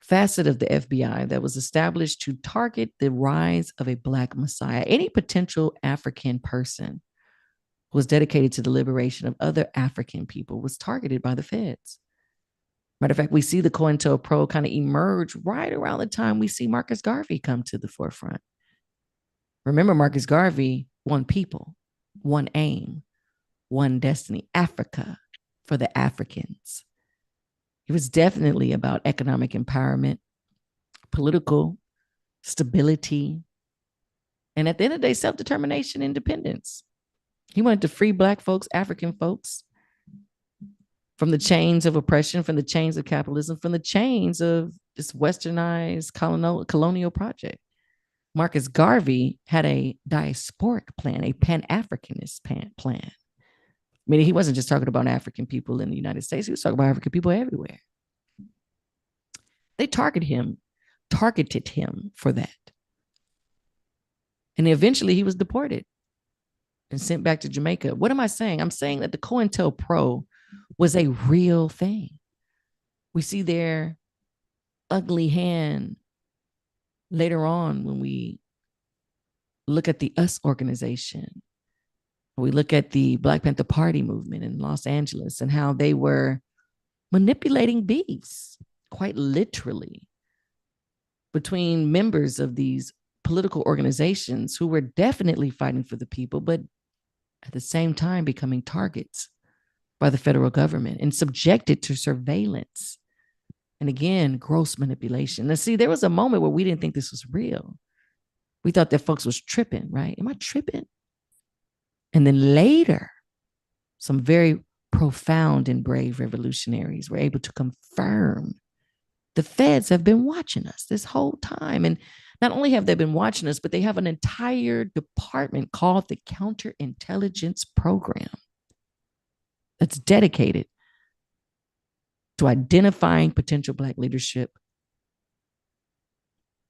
Speaker 6: facet of the FBI that was established to target the rise of a Black Messiah. Any potential African person who was dedicated to the liberation of other African people was targeted by the feds. Matter of fact, we see the COINTELPRO kind of emerge right around the time we see Marcus Garvey come to the forefront. Remember, Marcus Garvey, one people, one aim, one destiny, Africa for the Africans. It was definitely about economic empowerment, political stability, and at the end of the day, self-determination, independence. He wanted to free Black folks, African folks, from the chains of oppression, from the chains of capitalism, from the chains of this westernized colonial project. Marcus Garvey had a diasporic plan, a Pan-Africanist plan. Meaning he wasn't just talking about African people in the United States, he was talking about African people everywhere. They targeted him for that. And eventually he was deported and sent back to Jamaica. What am I saying? I'm saying that the COINTELPRO was a real thing. We see their ugly hand later on when we look at the US organization. We look at the Black Panther Party movement in Los Angeles and how they were manipulating beefs, quite literally, between members of these political organizations who were definitely fighting for the people, but at the same time becoming targets by the federal government and subjected to surveillance. And again, gross manipulation. Now, see, there was a moment where we didn't think this was real. We thought that folks was tripping, right? Am I tripping? And then later, some very profound and brave revolutionaries were able to confirm the feds have been watching us this whole time. And not only have they been watching us, but they have an entire department called the Counterintelligence Program that's dedicated to identifying potential Black leadership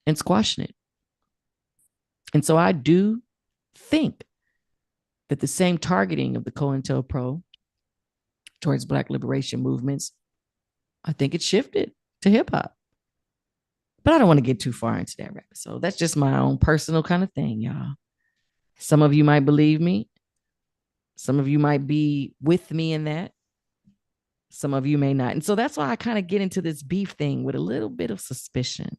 Speaker 6: and squashing it. And so I do think that the same targeting of the COINTELPRO towards Black liberation movements, I think it shifted to hip hop. But I don't want to get too far into that episode. That's just my own personal kind of thing, y'all. Some of you might believe me. Some of you might be with me in that. Some of you may not. And so that's why I kind of get into this beef thing with a little bit of suspicion.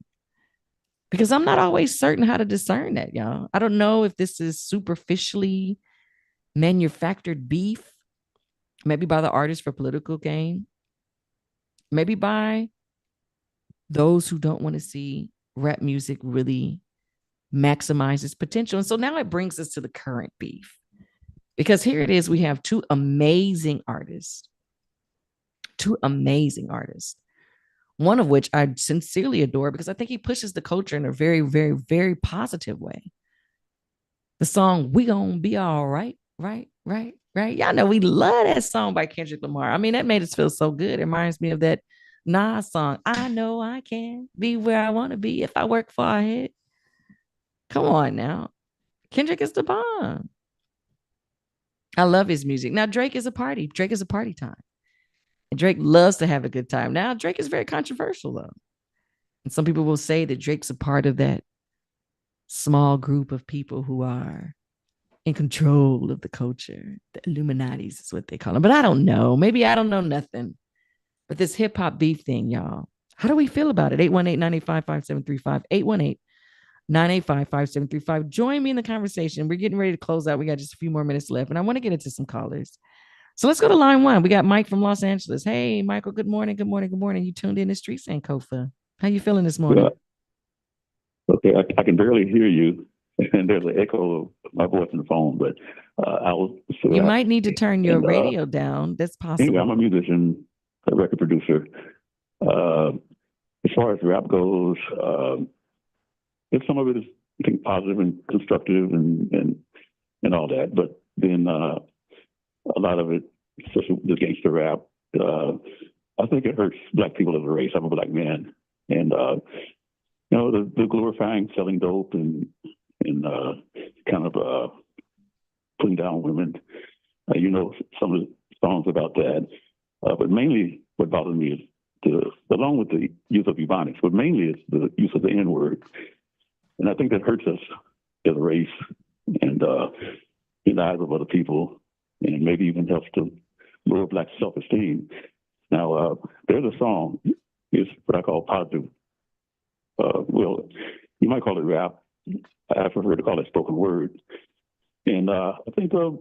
Speaker 6: Because I'm not always certain how to discern that, y'all. I don't know if this is superficially manufactured beef, maybe by the artists for political gain, maybe by those who don't want to see rap music really maximize its potential. And so now it brings us to the current beef. Because here it is, we have two amazing artists, one of which I sincerely adore because I think he pushes the culture in a very, very, very positive way. The song "We Gonna Be All Right," right, right, right. Y'all know we love that song by Kendrick Lamar. I mean, that made us feel so good. It reminds me of that Nas song. I know I can be where I want to be if I work for it. Come on now, Kendrick is the bomb. I love his music. Now Drake is a party. Drake is a party time. And Drake loves to have a good time. Now Drake is very controversial though. And some people will say that Drake's a part of that small group of people who are in control of the culture. The Illuminatis is what they call them. But I don't know. Maybe I don't know nothing. But this hip hop beef thing, y'all, how do we feel about it? 818-985-5735. 818-985-5735. Join me in the conversation. We're getting ready to close out. We got just a few more minutes left. And I want to get into some callers. So let's go to line one. We got Mike from Los Angeles. Hey, Michael, good morning. Good morning. Good morning. You tuned in to STReeT SANKoFA. How you feeling this morning?
Speaker 9: Okay, I can barely hear you, and there's an echo of my voice in the phone. But I was. So
Speaker 6: you might need to turn your radio down. That's possible.
Speaker 9: Anyway, I'm a musician, a record producer. As far as rap goes, some of it is, I think, positive and constructive and all that. But then a lot of it, especially the gangster rap, I think it hurts Black people as a race. I'm a Black man, and the glorifying selling dope and kind of putting down women. Some of the songs about that. But mainly what bothers me is along with the use of Ebonics, but mainly it's the use of the N-word. And I think that hurts us as a race and in the eyes of other people, and maybe even helps to lower Black self-esteem. Now, there's a song, it's what I call positive. Well, you might call it rap. I prefer to call it spoken word. And I think a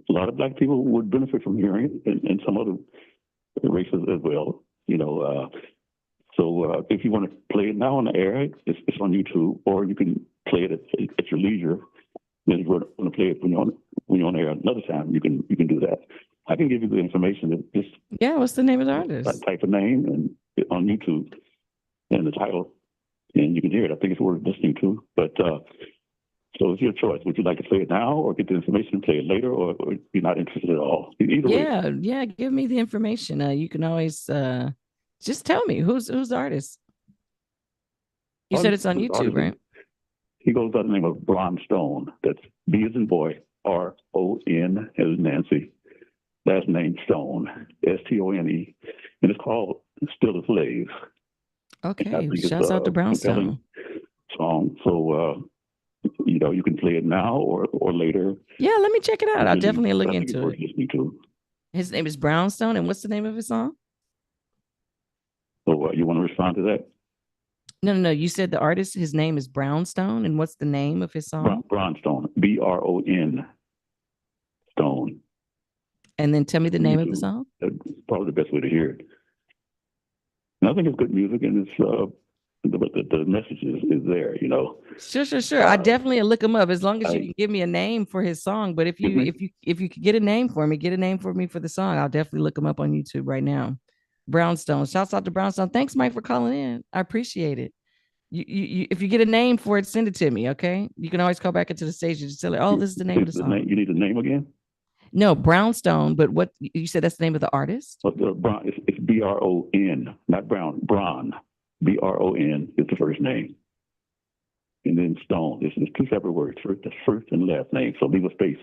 Speaker 9: lot of Black people would benefit from hearing it, and some other races as well. So if you want to play it now on the air, it's on YouTube, or you can play it at your leisure. Then if you want to play it when you're on air another time, you can do that. I can give you the information.
Speaker 6: What's the name of the artist?
Speaker 9: Type a name and on YouTube and the title, and you can hear it. I think it's worth listening to. But so it's your choice. Would you like to play it now, or get the information and play it later, or you're not interested at all? Either way.
Speaker 6: Yeah. Give me the information. You can always just tell me who's the artist. You said it's on YouTube, right?
Speaker 9: He goes by the name of Bron Stone. That's B as in boy, R-O-N as in Nancy. Last name Stone, S-T-O-N-E, and it's called "Still a Slave."
Speaker 6: Okay, shouts out to Brownstone.
Speaker 9: Song. So you can play it now or later.
Speaker 6: Yeah, let me check it out. I'll definitely look into it.
Speaker 9: Listening to.
Speaker 6: His name is Brownstone, and what's the name of his song?
Speaker 9: So you want to respond to that?
Speaker 6: No. You said the artist, his name is Brownstone, and what's the name of his song?
Speaker 9: Brownstone, B-R-O-N, Stone.
Speaker 6: And then tell me the name of the song.
Speaker 9: That's probably the best way to hear it. And I think it's good music, and it's the message is there,
Speaker 6: Sure. I definitely look him up as long as you can give me a name for his song. But if you could get a name for me, for the song, I'll definitely look him up on YouTube right now. Brownstone. Shouts out to Brownstone. Thanks, Mike, for calling in. I appreciate it. You if you get a name for it, send it to me. Okay. You can always call back into the station and just tell it, oh, this is the name of the song.
Speaker 9: You need the name again?
Speaker 6: No, Brownstone, but what you said, that's the name of the artist?
Speaker 9: It's B-R-O-N, not Brown. Bron. B-R-O-N is the first name. And then Stone. It's two separate words. First and last name. So leave a space.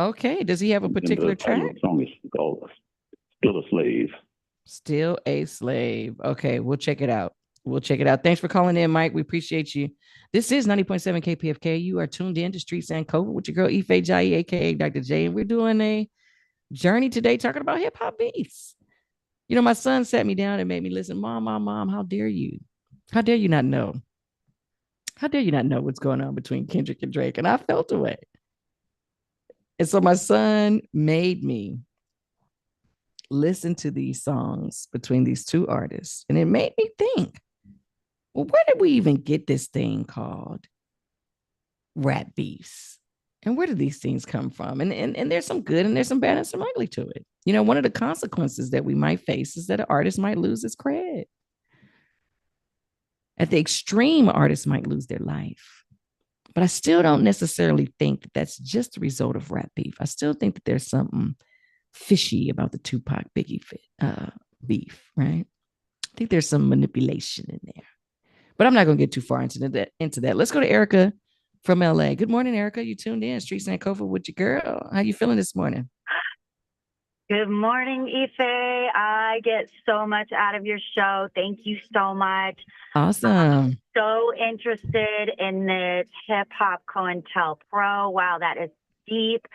Speaker 6: Okay. Does he have a particular track?
Speaker 9: The song is called "Still a Slave."
Speaker 6: Still a Slave. Okay, we'll check it out. Thanks for calling in, Mike. We appreciate you. This is 90.7 KPFK. You are tuned in to STReeT SANKoFA with your girl, Ife Jai, a.k.a. Dr. J. And we're doing a journey today talking about hip-hop beats. My son sat me down and made me listen. Mom, how dare you? How dare you not know? How dare you not know what's going on between Kendrick and Drake? And I felt away. And so my son made me listen to these songs between these two artists. And it made me think, well, where did we even get this thing called rap beefs? And where do these things come from? And there's some good and there's some bad and some ugly to it. One of the consequences that we might face is that an artist might lose his cred. At the extreme, artists might lose their life. But I still don't necessarily think that that's just a result of rap beef. I still think that there's something fishy about the Tupac Biggie beef, right? I think there's some manipulation in there. But I'm not going to get too far into that. Let's go to Erica from LA. Good morning, Erica. You tuned in. STReeT SANKoFA with your girl. How you feeling this morning?
Speaker 10: Good morning, Ife. I get so much out of your show. Thank you so much.
Speaker 6: Awesome.
Speaker 10: So interested in this hip hop COINTELPRO. Wow, that is deep.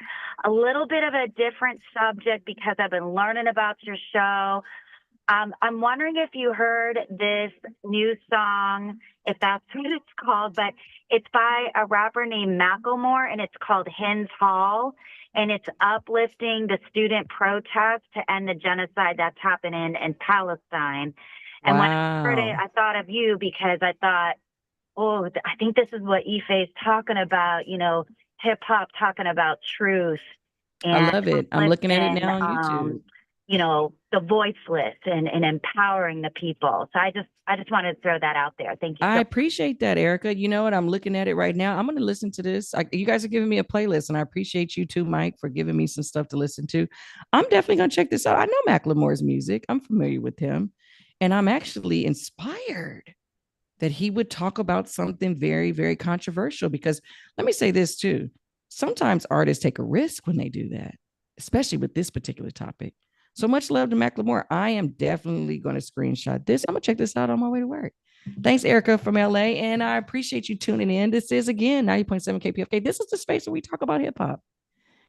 Speaker 10: A little bit of a different subject because I've been learning about your show. I'm wondering if you heard this new song, if that's what it's called, but it's by a rapper named Macklemore, and it's called Hens Hall, and it's uplifting the student protest to end the genocide that's happening in Palestine. And when I heard it, I thought of you because I thought, oh, I think this is what Ife is talking about, hip hop talking about truth. And
Speaker 6: I love it. I'm looking at it now on YouTube.
Speaker 10: The voiceless and empowering the people. So I just wanted to throw that out there. Thank you.
Speaker 6: I appreciate that, Erica. You know what? I'm looking at it right now. I'm going to listen to this. You guys are giving me a playlist, and I appreciate you too, Mike, for giving me some stuff to listen to. I'm definitely going to check this out. I know Macklemore's music. I'm familiar with him, and I'm actually inspired that he would talk about something very, very controversial, because let me say this too. Sometimes artists take a risk when they do that, especially with this particular topic. So much love to Macklemore. I am definitely going to screenshot this. I'm going to check this out on my way to work. Thanks, Erica from LA. And I appreciate you tuning in. This is, again, 90.7 KPFK. This is the space where we talk about hip hop.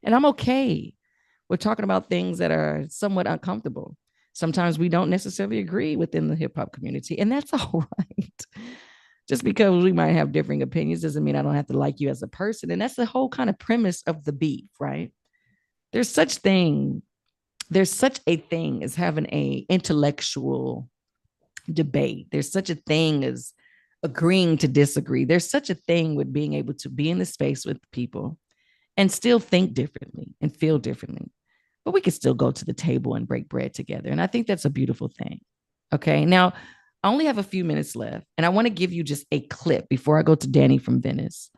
Speaker 6: And I'm okay with talking about things that are somewhat uncomfortable. Sometimes we don't necessarily agree within the hip hop community, and that's all right. Just because we might have differing opinions doesn't mean I don't have to like you as a person. And that's the whole kind of premise of the beef, right? There's such a thing as having a intellectual debate. There's such a thing as agreeing to disagree. There's such a thing with being able to be in the space with people and still think differently and feel differently. But we can still go to the table and break bread together. And I think that's a beautiful thing. Okay. Now, I only have a few minutes left, and I want to give you just a clip before I go to Danny from Venice.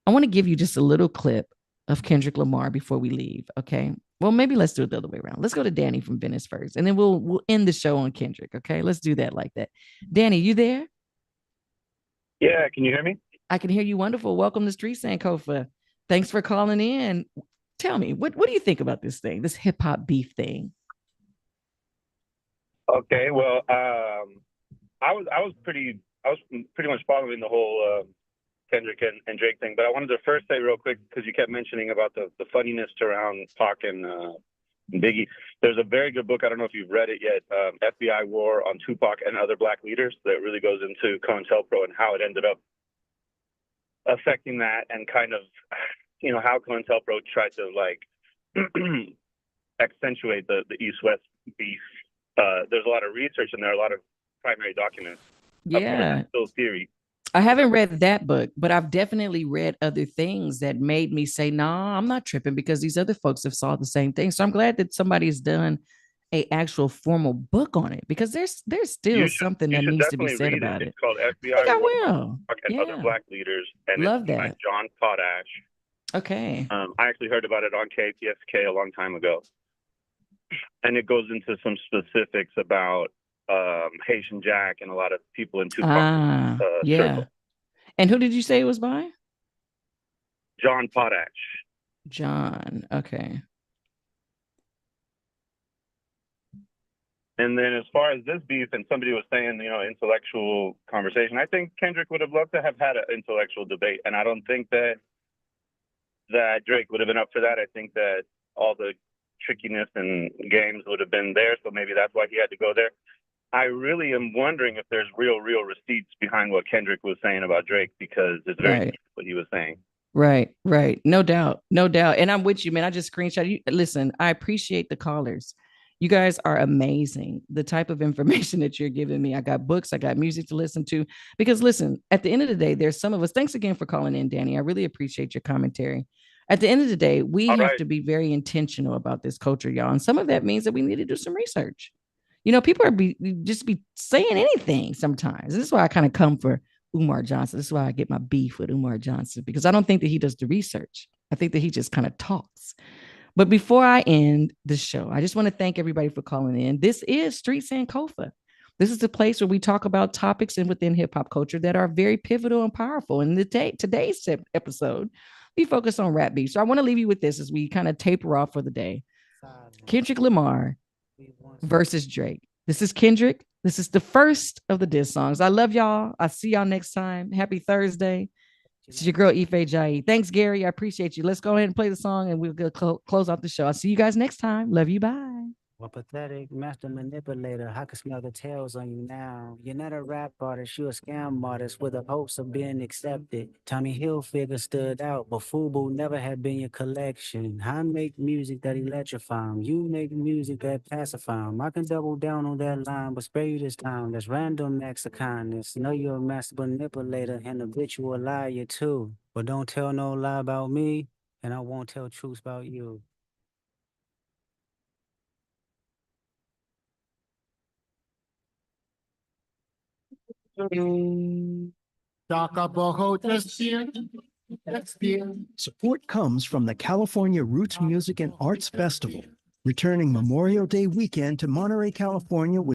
Speaker 6: I want to give you just a little clip of Kendrick Lamar before we leave. Okay. Well, maybe let's do it the other way around. Let's go to Danny from Venice first, and then we'll end the show on Kendrick. Okay. Let's do that like that. Danny, you there?
Speaker 11: Yeah. Can you hear me?
Speaker 6: I can hear you. Wonderful. Welcome to STReeT SANKoFA. Thanks for calling in. Tell me, what do you think about this thing, this hip hop beef thing?
Speaker 11: Okay. Well, I was pretty much following the whole Kendrick and Drake thing, but I wanted to first say real quick, because you kept mentioning about the funniness around Pac and Biggie. There's a very good book, I don't know if you've read it yet, FBI War on Tupac and Other Black Leaders, that really goes into COINTELPRO and how it ended up affecting that, and kind of, how COINTELPRO tried to accentuate the East-West beef. There's a lot of research in there, a lot of primary documents.
Speaker 6: Yeah.
Speaker 11: Still theory.
Speaker 6: I haven't read that book, but I've definitely read other things that made me say, nah, I'm not tripping, because these other folks have saw the same thing. So I'm glad that somebody's done a actual formal book on it, because there's still something that needs to be said about it.
Speaker 11: It's called FBI.
Speaker 6: I think I will.
Speaker 11: And Other Black Leaders, and
Speaker 6: Love
Speaker 11: it's
Speaker 6: that.
Speaker 11: by John Potash.
Speaker 6: Okay.
Speaker 11: I actually heard about it on KPFK a long time ago, and it goes into some specifics about Haitian Jack and a lot of people in Tupac.
Speaker 6: Yeah. And who did you say it was by?
Speaker 11: John Potash.
Speaker 6: John. Okay.
Speaker 11: And then as far as this beef, and somebody was saying, intellectual conversation, I think Kendrick would have loved to have had an intellectual debate. And I don't think that Drake would have been up for that. I think that all the trickiness and games would have been there. So maybe that's why he had to go there. I really am wondering if there's real receipts behind what Kendrick was saying about Drake, because it's very deep what he was saying.
Speaker 6: Right. No doubt. And I'm with you, man. I just screenshot you. Listen, I appreciate the callers. You guys are amazing. The type of information that you're giving me. I got books, I got music to listen to, because listen, at the end of the day, there's some of us. Thanks again for calling in, Danny. I really appreciate your commentary. At the end of the day, we have to be very intentional about this culture, y'all. And some of that means that we need to do some research. People are just be saying anything sometimes. This is why I kind of come for Umar Johnson. This is why I get my beef with Umar Johnson, because I don't think that he does the research. I think that he just kind of talks. But before I end the show, I just want to thank everybody for calling in. This is STReeT SANKoFA. This is the place where we talk about topics within hip hop culture that are very pivotal and powerful. And today's episode, we focus on rap beats. So I want to leave you with this as we kind of taper off for the day. Kendrick Lamar versus Drake. This is Kendrick. This is the first of the diss songs. I love y'all. I'll see y'all next time. Happy Thursday. This is your girl, Ife Jai. Thanks, Gary. I appreciate you. Let's go ahead and play the song and we'll close out the show. I'll see you guys next time. Love you. Bye.
Speaker 12: Well, pathetic master manipulator, I can smell the tails on you now. You're not a rap artist, you're a scam artist with the hopes of being accepted. Tommy Hilfiger stood out, but FUBU never had been your collection. I make music that electrify 'em. You make music that pacify 'em. I can double down on that line, but spare you this time. That's random acts of kindness. Know you're a master manipulator and habitual liar too. But don't tell no lie about me, and I won't tell truths about you.
Speaker 4: Support comes from the California Roots Music and Arts Festival, returning Memorial Day weekend to Monterey, California with